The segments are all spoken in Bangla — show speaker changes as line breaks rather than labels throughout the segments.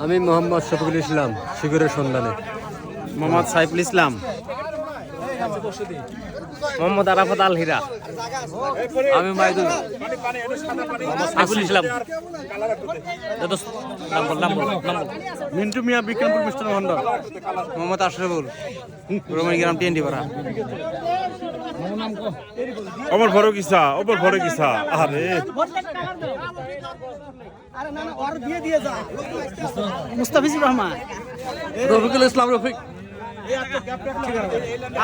আমি মোহাম্মদ শফিকুল ইসলাম, শিকরের সন্ধানে।
মোহাম্মদ সাইফুল ইসলাম, মোহাম্মদ আরাফাত আল হীরা,
আমি মাইদুল,
সাইফুল ইসলাম,
মিন্টু মিয়া, বিক্রমপুর মিষ্টান ভান্ডার,
মোহাম্মদ আশরাফুল, রোমানিগ্রাম টিএনডি পাড়া।
ওমর ফারুক ইসা, ওমর ফারুক ইসা। আরে
মুস্তাফিজুর রহমান,
রফিকুল ইসলাম রফিক,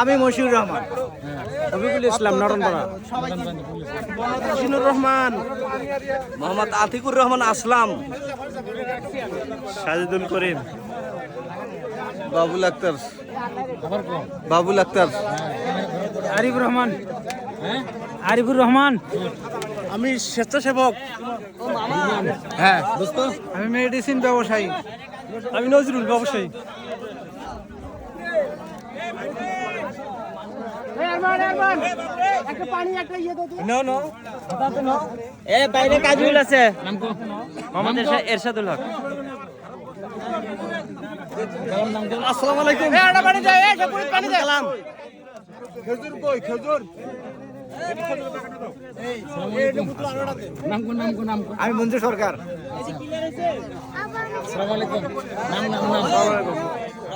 আমি মশিউর রহমান,
রফিকুল ইসলাম, নরনপাড়া।
জিনুর রহমান,
মোহাম্মদ আতিকুর রহমান আসলাম,
সাজিদুল করিম,
বাবুল আক্তার, বাবুল আক্তার,
আরিফুর রহমান, আরিফুর রহমান,
আমি স্বেচ্ছাসেবক,
হ্যাঁ
আমি মেডিসিন ব্যবসায়ী,
আমি নজরুল ব্যবসায়ী।
বাইরে কাজুল আছে, মোহাম্মদ এরশাদুল হক।
আসসালামু আলাইকুম। খেজুর কই, খেজুর?
আমি মঞ্জু সরকার।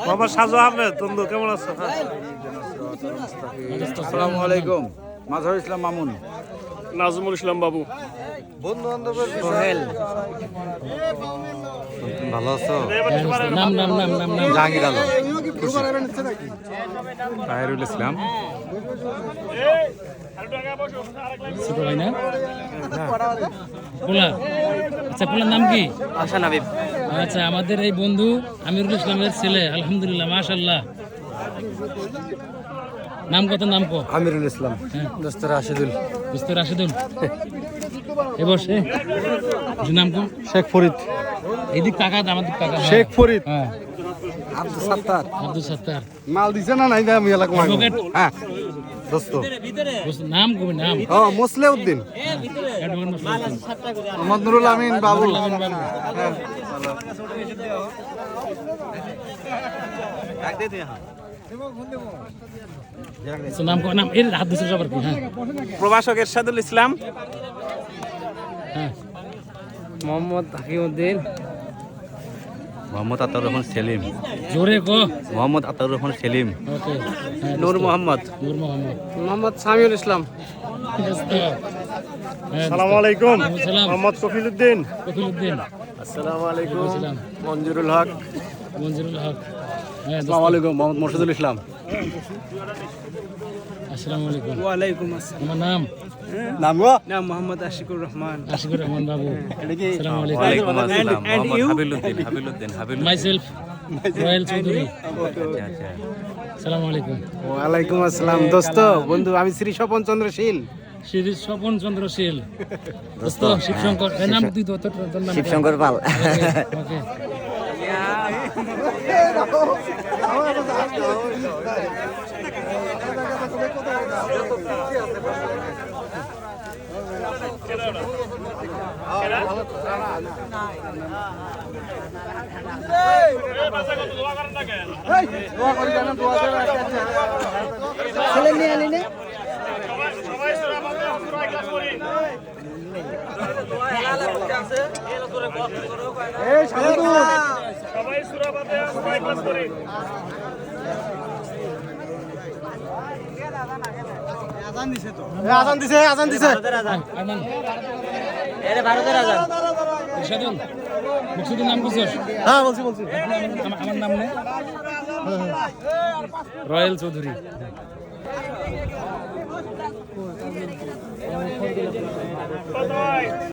বাবা সাজু আহমেদ, বন্ধু কেমন আছো?
আসসালামু আলাইকুম, মাজহার ইসলাম মামুন,
নাজমুল ইসলাম বাবু,
বন্ধু বান্ধবের সোহেল। ভালো আছো? জাহাঙ্গীর আলম,
তাহিরুল ইসলাম,
ছোট ভাই না পোলা। আচ্ছা, পোলার নাম কি?
হাসান হাবিব।
আচ্ছা, আমাদের এই বন্ধু আমিরুল ইসলামের ছেলে। আলহামদুলিল্লাহ, মাশাআল্লাহ। নাম কত? নাম কো?
আমিরুল ইসলাম, দোস্ত রাশিদুল,
বুঝতে রাশিদুল। এ বসে নাম কো?
শেখ ফরিদ,
এইদিক টাকা, আমাদের টাকা।
শেখ ফরিদ,
হ্যাঁ,
আব্দুল সাত্তার।
আব্দুল সাত্তার।
মাল দিছে না নাই? আমি এলাকা মাল।
অ্যাডভোকেট।
হ্যাঁ দোস্ত।
নাম কবে? নাম
ও মুসলেউদ্দিন,
অ্যাডভোকেট মুসলিম।
মোহাম্মদ নুরুল আমিন বাবু।
আমিন বাবু। আচ্ছা, নাম কো? নাম এর হাত দিছে সবার কি? হ্যাঁ,
প্রভাষক এরশাদুল ইসলাম,
হ্যাঁ।
মোহাম্মদ হাকিমউদ্দিন,
মোহাম্মদ আতাউর রহমান সেলিম,
জোরে কো।
মোহাম্মদ আতাউর রহমান সেলিম,
ওকে। হ্যাঁ,
নূর মোহাম্মদ,
নূর মোহাম্মদ।
মোহাম্মদ সামিউল ইসলাম।
আসসালামু আলাইকুম।
সালাম।
মোহাম্মদ কফিলউদ্দিন,
কফিলউদ্দিন।
আসসালামু আলাইকুম,
সালাম।
মঞ্জুরুল হক।
মঞ্জুরুল হক। হ্যাঁ,
আসসালামু আলাইকুম, মোহাম্মদ মুর্শিদুল ইসলাম।
আসসালামু আলাইকুম।
ওয়ালাইকুম আসসালাম।
আমার নাম
নাম গো?
নাম মোহাম্মদ আশিকুর রহমান।
আশিকুর রহমান বাবু। আসসালামু আলাইকুম।
ওয়ালাইকুম আসসালাম,
and
Mohammad
you?
Habiluddin,
myself Royel Chowdhury.
আচ্ছা আচ্ছা।
আসসালামু আলাইকুম।
ওয়ালাইকুম আসসালাম দোস্ত, বন্ধু আমি শ্রী স্বপন চন্দ্র শীল।
শ্রী স্বপন চন্দ্র শীল। দোস্ত শিবশঙ্কর। এর নাম তুই তো তোর নাম?
শিবশঙ্কর পাল।
ওকে।
ছেলে নিয়ে আনি নে।
আজান দিছে, আজান দিছে।
আমান
এটা ভারতের আজান।
মুর্শিদুল। মুর্শিদুল নাম বুঝছস?
হ্যাঁ বলছি বলছি।
আমার নাম নে রয়েল চৌধুরী।